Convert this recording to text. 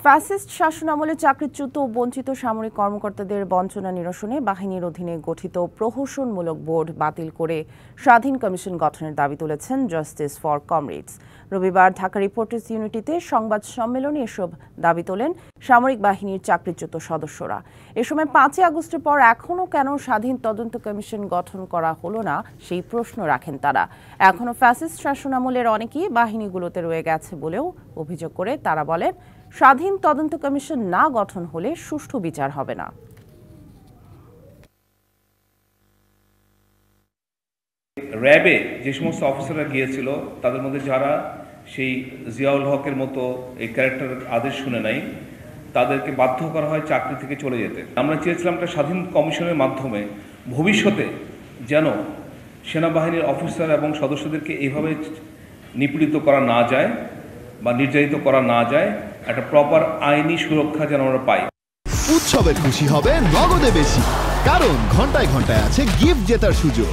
Fascist শাসনামলে চাকরিচ্যুত ও বঞ্চিত সামরিক কর্মকর্তাদের বঞ্চনা নিরসনে বাহিনীর অধীনে গঠিত প্রহসনমূলক বোর্ড বাতিল করে স্বাধীন কমিশন গঠনের দাবি তুলেছেন জাস্টিস ফর কমরেডস। রবিবার ঢাকা রিপোর্টার্স ইউনিটিতে সংবাদ সম্মেলনে এসব দাবি তোলেন সামরিক বাহিনীর চাকরিচ্যুত সদস্যরা। এ সময় 5 আগস্টের পর এখনও কেন স্বাধীন তদন্ত কমিশন গঠন করা হলো না সেই প্রশ্ন রাখেন তারা। এখনও ফ্যাসিস্ট শাসনামলের অনেকেই বাহিনীগুলোতে রয়ে গেছে বলেও অভিযোগ করে তারা বলেন, স্বাধীন তদন্ত কমিশন না গঠন হলে সুষ্ঠু বিচার হবে না। র্যাবে যে সমস্ত অফিসাররা গিয়েছিল তাদের মধ্যে যারা সেই জিয়াউল হকের মতো এই ক্যারেক্টারের আদেশ শুনে নাই, তাদেরকে বাধ্য করা হয় চাকরি থেকে চলে যেতে। আমরা চেয়েছিলাম একটা স্বাধীন কমিশনের মাধ্যমে ভবিষ্যতে যেন সেনাবাহিনীর অফিসার এবং সদস্যদেরকে এইভাবে নিপীড়িত করা না যায় বা নির্যাতিত করা না যায়, একটা প্রপার আইনি সুরক্ষা যেন আমরা পাই। উৎসবে খুশি হবে নগদে বেশি, কারণ ঘন্টায় ঘন্টায় আছে গিফট জেতার সুযোগ।